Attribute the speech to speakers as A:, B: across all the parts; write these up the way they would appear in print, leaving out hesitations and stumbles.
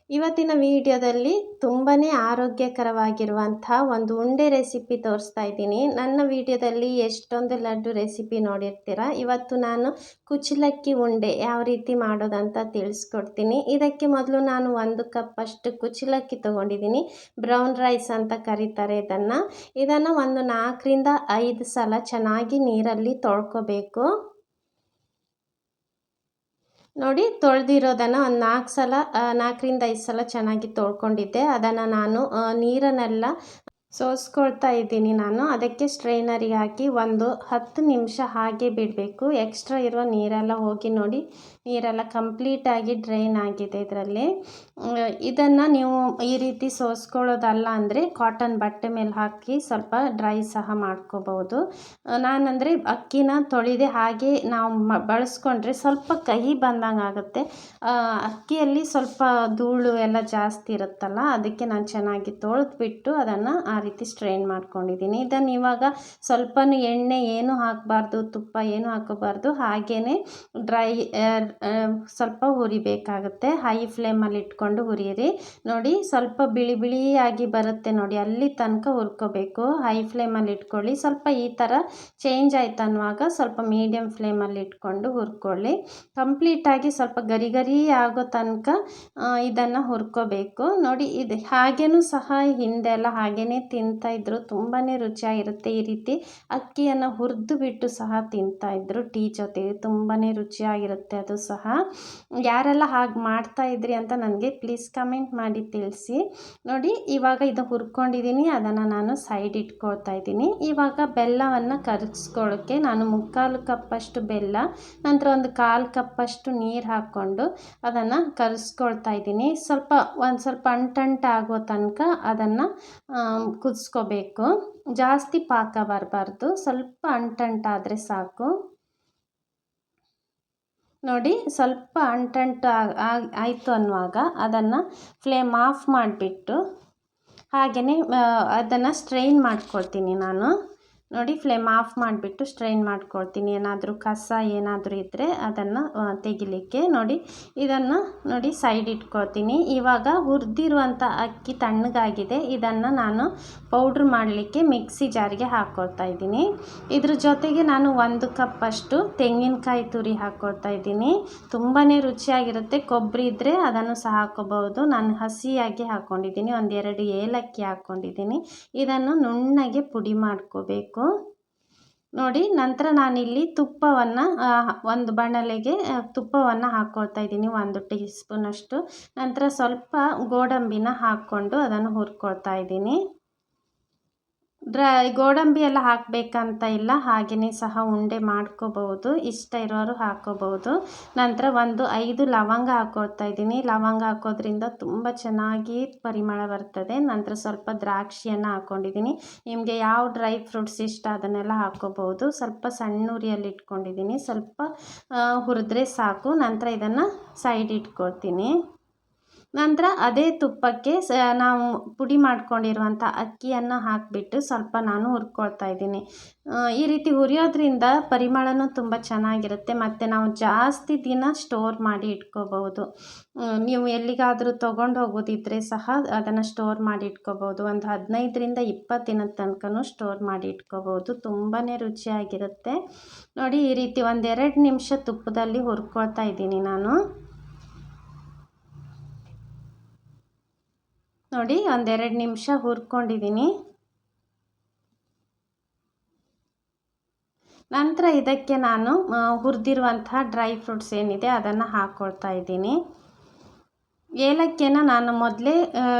A: ಇವತ್ತಿನ ವಿಡಿಯೋದಲ್ಲಿ ತುಂಬಾ ಆರೋಗ್ಯಕರವಾಗಿರುವಂಥ ಒಂದು ಉಂಡೆ ರೆಸಿಪಿ ತೋರಿಸ್ತಾ ಇದ್ದೀನಿ. ನನ್ನ ವಿಡಿಯೋದಲ್ಲಿ ಎಷ್ಟೊಂದು ಲಡ್ಡು ರೆಸಿಪಿ ನೋಡಿರ್ತೀರ. ಇವತ್ತು ನಾನು ಕುಚ್ಚಲಕ್ಕಿ ಉಂಡೆ ಯಾವ ರೀತಿ ಮಾಡೋದಂತ ತಿಳಿಸ್ಕೊಡ್ತೀನಿ. ಇದಕ್ಕೆ ಮೊದಲು ನಾನು 1 ಕಪ್ ಅಷ್ಟು ಕುಚ್ಚಲಕ್ಕಿ ತೊಗೊಂಡಿದ್ದೀನಿ. ಬ್ರೌನ್ ರೈಸ್ ಅಂತ ಕರೀತಾರೆ ಇದನ್ನು ಒಂದು 4 ರಿಂದ 5 ಸಲ ಚೆನ್ನಾಗಿ ನೀರಲ್ಲಿ ತೊಳ್ಕೊಬೇಕು. ನೋಡಿ, ತೊಳೆದಿರೋದನ್ನು ಒಂದು 4 ರಿಂದ 5 ಸಲ ಚೆನ್ನಾಗಿ ತೊಳ್ಕೊಂಡಿದ್ದೆ. ಅದನ್ನು ನಾನು ನೀರನ್ನೆಲ್ಲ ಸೋಸ್ಕೊಳ್ತಾ ಇದ್ದೀನಿ. ಅದಕ್ಕೆ ಸ್ಟ್ರೈನರಿಗೆ ಹಾಕಿ ಒಂದು 10 ನಿಮಿಷ ಹಾಗೆ ಬಿಡಬೇಕು. ಎಕ್ಸ್ಟ್ರಾ ಇರೋ ನೀರೆಲ್ಲ ಹೋಗಿ ನೋಡಿ, ನೀರೆಲ್ಲ ಕಂಪ್ಲೀಟಾಗಿ ಡ್ರೈನ್ ಆಗಿದೆ ಇದರಲ್ಲಿ. ಇದನ್ನು ನೀವು ಈ ರೀತಿ ಸೋಸ್ಕೊಳ್ಳೋದಲ್ಲ ಅಂದರೆ ಕಾಟನ್ ಬಟ್ಟೆ ಮೇಲೆ ಹಾಕಿ ಸ್ವಲ್ಪ ಡ್ರೈ ಸಹ ಮಾಡ್ಕೋಬಹುದು. ನಾನಂದರೆ ಅಕ್ಕಿನ ತೊಳೆದೆ ಹಾಗೆ ನಾವು ಬಳಸ್ಕೊಂಡ್ರೆ ಸ್ವಲ್ಪ ಕಹಿ ಬಂದಂಗೆ ಆಗುತ್ತೆ. ಅಕ್ಕಿಯಲ್ಲಿ ಸ್ವಲ್ಪ ಧೂಳು ಎಲ್ಲ ಜಾಸ್ತಿ ಇರುತ್ತಲ್ಲ, ಅದಕ್ಕೆ ನಾನು ಚೆನ್ನಾಗಿ ತೊಳೆದ್ಬಿಟ್ಟು ಅದನ್ನು ಆ ರೀತಿ ಸ್ಟ್ರೈನ್ ಮಾಡ್ಕೊಂಡಿದ್ದೀನಿ. ಇದನ್ನು ಇವಾಗ ಸ್ವಲ್ಪ ಎಣ್ಣೆ ಏನು ಹಾಕಬಾರ್ದು, ತುಪ್ಪ ಏನು ಹಾಕೋಬಾರ್ದು, ಹಾಗೇ ಡ್ರೈ ಸ್ವಲ್ಪ ಹುರಿಬೇಕಾಗುತ್ತೆ. ಹೈ ಫ್ಲೇಮಲ್ಲಿ ಇಟ್ಕೊಂಡು ಹುರಿಯಿರಿ. ನೋಡಿ, ಸ್ವಲ್ಪ ಬಿಳಿ ಬಿಳಿಯಾಗಿ ಬರುತ್ತೆ ನೋಡಿ, ಅಲ್ಲಿ ತನಕ ಹುರ್ಕೋಬೇಕು. ಹೈ ಫ್ಲೇಮಲ್ಲಿ ಇಟ್ಕೊಳ್ಳಿ. ಸ್ವಲ್ಪ ಈ ಥರ ಚೇಂಜ್ ಆಯ್ತು ಅನ್ನುವಾಗ ಸ್ವಲ್ಪ ಮೀಡಿಯಮ್ ಫ್ಲೇಮಲ್ಲಿ ಇಟ್ಕೊಂಡು ಹುರ್ಕೊಳ್ಳಿ. ಕಂಪ್ಲೀಟಾಗಿ ಸ್ವಲ್ಪ ಗರಿ ಗರಿ ಆಗೋ ತನಕ ಇದನ್ನು ಹುರ್ಕೋಬೇಕು. ನೋಡಿ, ಇದು ಹಾಗೇನೂ ಸಹ ಹಿಂದೆಲ್ಲ ಹಾಗೇ ತಿಂತಾಯಿದ್ರು, ತುಂಬಾ ರುಚಿಯಾಗಿರುತ್ತೆ. ಈ ರೀತಿ ಅಕ್ಕಿಯನ್ನು ಹುರಿದು ಬಿಟ್ಟು ಸಹ ತಿಂತಾಯಿದ್ರು ಟೀ ಜೊತೆಗೆ, ತುಂಬಾ ರುಚಿಯಾಗಿರುತ್ತೆ ಅದು ಸಹ. ಯಾರೆಲ್ಲ ಹಾಗೆ ಮಾಡ್ತಾಯಿದ್ರಿ ಅಂತ ನನಗೆ ಪ್ಲೀಸ್ ಕಮೆಂಟ್ ಮಾಡಿ ತಿಳಿಸಿ. ನೋಡಿ, ಇವಾಗ ಇದು ಹುರ್ಕೊಂಡಿದ್ದೀನಿ, ಅದನ್ನು ನಾನು ಸೈಡ್ ಇಟ್ಕೊಳ್ತಾ ಇದ್ದೀನಿ. ಇವಾಗ ಬೆಲ್ಲವನ್ನು ಕರಗಿಸ್ಕೊಳ್ಳೋಕ್ಕೆ ನಾನು 3/4 ಕಪ್ಪಷ್ಟು ಬೆಲ್ಲ, ನಂತರ ಒಂದು 1/4 ಕಪ್ಪಷ್ಟು ನೀರು ಹಾಕ್ಕೊಂಡು ಅದನ್ನು ಕರಗಿಸ್ಕೊಳ್ತಾ ಇದ್ದೀನಿ. ಒಂದು ಸ್ವಲ್ಪ ಅಂಟಂಟಾಗೋ ತನಕ ಅದನ್ನು ಕುದಿಸ್ಕೋಬೇಕು. ಜಾಸ್ತಿ ಪಾಕ ಬರಬಾರ್ದು, ಸ್ವಲ್ಪ ಅಂಟಂಟಾದರೆ ಸಾಕು. ನೋಡಿ, ಸ್ವಲ್ಪ ಅಂಟಂಟು ಆಯಿತು ಅನ್ನುವಾಗ ಅದನ್ನು ಫ್ಲೇಮ್ ಆಫ್ ಮಾಡಿಬಿಟ್ಟು ಹಾಗೆಯೇ ಅದನ್ನು ಸ್ಟ್ರೈನ್ ಮಾಡ್ಕೊಳ್ತೀನಿ ನಾನು. ನೋಡಿ, ಫ್ಲೇಮ್ ಆಫ್ ಮಾಡಿಬಿಟ್ಟು ಸ್ಟ್ರೈನ್ ಮಾಡ್ಕೊಳ್ತೀನಿ. ಏನಾದರೂ ಕಸ ಏನಾದರೂ ಇದ್ದರೆ ಅದನ್ನು ತೆಗಿಲಿಕ್ಕೆ. ನೋಡಿ, ಇದನ್ನು ನೋಡಿ ಸೈಡ್ ಇಟ್ಕೊಳ್ತೀನಿ. ಇವಾಗ ಹುರಿದಿರುವಂಥ ಅಕ್ಕಿ ತಣ್ಣಗಾಗಿದೆ. ಇದನ್ನು ನಾನು ಪೌಡ್ರ್ ಮಾಡಲಿಕ್ಕೆ ಮಿಕ್ಸಿ ಜಾರಿಗೆ ಹಾಕ್ಕೊಳ್ತಾ ಇದ್ದೀನಿ. ಇದ್ರ ಜೊತೆಗೆ ನಾನು 1 ಕಪ್ಪಷ್ಟು ತೆಂಗಿನಕಾಯಿ ತುರಿ ಹಾಕ್ಕೊಳ್ತಾ ಇದ್ದೀನಿ. ತುಂಬಾ ರುಚಿಯಾಗಿರುತ್ತೆ. ಕೊಬ್ಬರಿ ಇದ್ದರೆ ಅದನ್ನು ಸಹ ಹಾಕ್ಕೋಬಹುದು. ನಾನು ಹಸಿಯಾಗಿ ಹಾಕ್ಕೊಂಡಿದ್ದೀನಿ. 1-2 ಏಲಕ್ಕಿ ಹಾಕ್ಕೊಂಡಿದ್ದೀನಿ. ಇದನ್ನು ನುಣ್ಣಗೆ ಪುಡಿ ಮಾಡ್ಕೋಬೇಕು. ನೋಡಿ, ನಂತರ ನಾನಿಲ್ಲಿ ತುಪ್ಪವನ್ನು ಒಂದು ಬಾಣಲೆಗೆ ತುಪ್ಪವನ್ನು ಹಾಕ್ಕೊಳ್ತಾ ಇದ್ದೀನಿ, 1 ಟೀ ಸ್ಪೂನಷ್ಟು. ನಂತರ ಸ್ವಲ್ಪ ಗೋಡಂಬಿನ ಹಾಕ್ಕೊಂಡು ಅದನ್ನು ಹುರ್ಕೊಳ್ತಾ ಇದ್ದೀನಿ. ಗೋಡಂಬಿ ಎಲ್ಲ ಹಾಕಬೇಕಂತ ಇಲ್ಲ, ಹಾಗೆಯೇ ಸಹ ಉಂಡೆ ಮಾಡ್ಕೋಬಹುದು, ಇಷ್ಟ ಇರೋರು ಹಾಕ್ಕೋಬಹುದು. ನಂತರ 5 ಲವಂಗ ಹಾಕ್ಕೊಳ್ತಾ ಇದ್ದೀನಿ. ಲವಂಗ ಹಾಕೋದ್ರಿಂದ ತುಂಬ ಚೆನ್ನಾಗಿ ಪರಿಮಳ ಬರ್ತದೆ. ನಂತರ ಸ್ವಲ್ಪ ದ್ರಾಕ್ಷಿಯನ್ನು ಹಾಕ್ಕೊಂಡಿದ್ದೀನಿ. ನಿಮಗೆ ಯಾವ ಡ್ರೈ ಫ್ರೂಟ್ಸ್ ಇಷ್ಟ ಅದನ್ನೆಲ್ಲ ಹಾಕ್ಕೋಬಹುದು. ಸ್ವಲ್ಪ ಸಣ್ಣ ಉರಿಯಲ್ಲಿ ಇಟ್ಕೊಂಡಿದ್ದೀನಿ, ಸ್ವಲ್ಪ ಹುರಿದ್ರೆ ಸಾಕು. ನಂತರ ಇದನ್ನು ಸೈಡ್ ಇಟ್ಕೊಳ್ತೀನಿ. ನಂತರ ಅದೇ ತುಪ್ಪಕ್ಕೆ ನಾವು ಪುಡಿ ಮಾಡ್ಕೊಂಡಿರುವಂಥ ಅಕ್ಕಿಯನ್ನು ಹಾಕಿಬಿಟ್ಟು ಸ್ವಲ್ಪ ನಾನು ಹುರ್ಕೊಳ್ತಾ ಇದ್ದೀನಿ. ಈ ರೀತಿ ಹುರಿಯೋದ್ರಿಂದ ಪರಿಮಳನೂ ತುಂಬ ಚೆನ್ನಾಗಿರುತ್ತೆ, ಮತ್ತು ನಾವು ಜಾಸ್ತಿ ದಿನ ಸ್ಟೋರ್ ಮಾಡಿ ಇಟ್ಕೋಬಹುದು. ನೀವು ಎಲ್ಲಿಗಾದರೂ ತೊಗೊಂಡು ಹೋಗೋದಿದ್ರೆ ಸಹ ಅದನ್ನು ಸ್ಟೋರ್ ಮಾಡಿ ಇಟ್ಕೋಬಹುದು. ಒಂದು 15 ರಿಂದ 20 ದಿನದ ತನಕನೂ ಸ್ಟೋರ್ ಮಾಡಿ ಇಟ್ಕೋಬಹುದು. ತುಂಬಾ ರುಚಿಯಾಗಿರುತ್ತೆ. ನೋಡಿ, ಈ ರೀತಿ 1-2 ನಿಮಿಷ ತುಪ್ಪದಲ್ಲಿ ಹುರ್ಕೊಳ್ತಾ ಇದ್ದೀನಿ ನಾನು. ನೋಡಿ, 1-2 ನಿಮಿಷ ಹುರ್ಕೊಂಡಿದ್ದೀನಿ. ನಂತರ ಇದಕ್ಕೆ ನಾನು ಹುರಿದಿರುವಂತಹ ಡ್ರೈ ಫ್ರೂಟ್ಸ್ ಏನಿದೆ ಅದನ್ನು ಹಾಕ್ಕೊಳ್ತಾ ಇದ್ದೀನಿ. ಏಲಕ್ಕಿಯನ್ನು ನಾನು ಮೊದಲೇ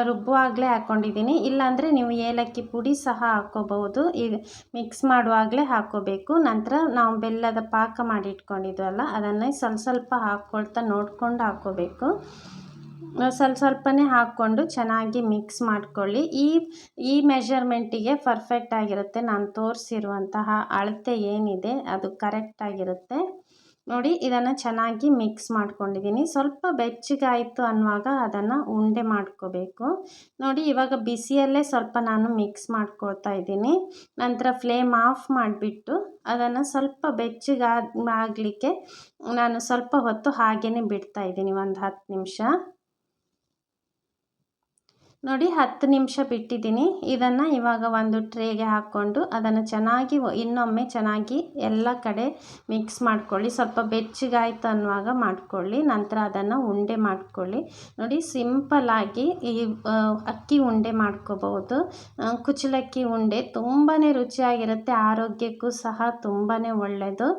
A: ರುಬ್ಬುವಾಗಲೇ ಹಾಕ್ಕೊಂಡಿದ್ದೀನಿ. ಇಲ್ಲಾಂದರೆ ನೀವು ಏಲಕ್ಕಿ ಪುಡಿ ಸಹ ಹಾಕ್ಕೋಬಹುದು. ಈಗ ಮಿಕ್ಸ್ ಮಾಡುವಾಗಲೇ ಹಾಕ್ಕೋಬೇಕು. ನಂತರ ನಾವು ಬೆಲ್ಲದ ಪಾಕ ಮಾಡಿ ಇಟ್ಕೊಂಡಿದ್ವಲ್ಲ, ಅದನ್ನು ಸ್ವಲ್ಪ ಹಾಕ್ಕೊಳ್ತಾ ನೋಡ್ಕೊಂಡು ಹಾಕ್ಕೋಬೇಕು. ಸ್ವಲ್ಪನೇ ಹಾಕ್ಕೊಂಡು ಚೆನ್ನಾಗಿ ಮಿಕ್ಸ್ ಮಾಡ್ಕೊಳ್ಳಿ. ಈ ಮೆಷರ್ಮೆಂಟಿಗೆ ಪರ್ಫೆಕ್ಟ್ ಆಗಿರುತ್ತೆ. ನಾನು ತೋರಿಸಿರುವಂತಹ ಅಳತೆ ಏನಿದೆ ಅದು ಕರೆಕ್ಟಾಗಿರುತ್ತೆ. ನೋಡಿ, ಇದನ್ನು ಚೆನ್ನಾಗಿ ಮಿಕ್ಸ್ ಮಾಡ್ಕೊಂಡಿದ್ದೀನಿ. ಸ್ವಲ್ಪ ಬೆಚ್ಚಗಾಯಿತು ಅನ್ನುವಾಗ ಅದನ್ನು ಉಂಡೆ ಮಾಡ್ಕೋಬೇಕು. ನೋಡಿ, ಇವಾಗ ಬಿಸಿಯಲ್ಲೇ ಸ್ವಲ್ಪ ನಾನು ಮಿಕ್ಸ್ ಮಾಡ್ಕೊಳ್ತಾ ಇದ್ದೀನಿ. ನಂತರ ಫ್ಲೇಮ್ ಆಫ್ ಮಾಡಿಬಿಟ್ಟು ಅದನ್ನು ಸ್ವಲ್ಪ ಬೆಚ್ಚಗಾಗಲಿಕ್ಕೆ ನಾನು ಸ್ವಲ್ಪ ಹೊತ್ತು ಹಾಗೇ ಬಿಡ್ತಾ ಇದ್ದೀನಿ, ಒಂದು 10 ನಿಮಿಷ. ನೋಡಿ 10 ನಿಮಿಷ ಬಿಟ್ಟಿದ್ದೀನಿ. ಇದನ್ನು ಇವಾಗ ಒಂದು ಟ್ರೇಗೆ ಹಾಕ್ಕೊಂಡು ಅದನ್ನು ಚೆನ್ನಾಗಿ ಇನ್ನೊಮ್ಮೆ ಚೆನ್ನಾಗಿ ಎಲ್ಲ ಕಡೆ ಮಿಕ್ಸ್ ಮಾಡ್ಕೊಳ್ಳಿ. ಸ್ವಲ್ಪ ಬೆಚ್ಚಗಾಯ್ತು ಅನ್ನುವಾಗ ಮಾಡ್ಕೊಳ್ಳಿ. ನಂತರ ಅದನ್ನು ಉಂಡೆ ಮಾಡ್ಕೊಳ್ಳಿ. ನೋಡಿ ಸಿಂಪಲ್ಲಾಗಿ ಈ ಅಕ್ಕಿ ಉಂಡೆ ಮಾಡ್ಕೋಬಹುದು. ಕುಚ್ಚಲಕ್ಕಿ ಉಂಡೆ ತುಂಬಾ ರುಚಿಯಾಗಿರುತ್ತೆ, ಆರೋಗ್ಯಕ್ಕೂ ಸಹ ತುಂಬಾ ಒಳ್ಳೆಯದು.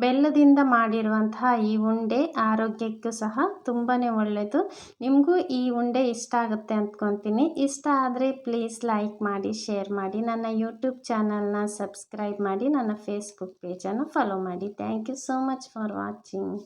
A: ಬೆಲ್ಲದಿಂದ ಮಾಡಿರುವಂತಹ ಈ ಉಂಡೆ ಆರೋಗ್ಯಕ್ಕೂ ಸಹ ತುಂಬಾ ಒಳ್ಳೆಯದು. ನಿಮಗೂ ಈ ಉಂಡೆ ಇಷ್ಟ ಆಗುತ್ತೆ ಅಂದ್ಕೊತೀನಿ. ಇಷ್ಟ ಆದರೆ ಪ್ಲೀಸ್ ಲೈಕ್ ಮಾಡಿ, ಶೇರ್ ಮಾಡಿ, ನನ್ನ ಯೂಟ್ಯೂಬ್ ಚಾನಲ್ನ ಸಬ್ಸ್ಕ್ರೈಬ್ ಮಾಡಿ, ನನ್ನ ಫೇಸ್ಬುಕ್ ಪೇಜನ್ನು ಫಾಲೋ ಮಾಡಿ. Thank you so much for watching.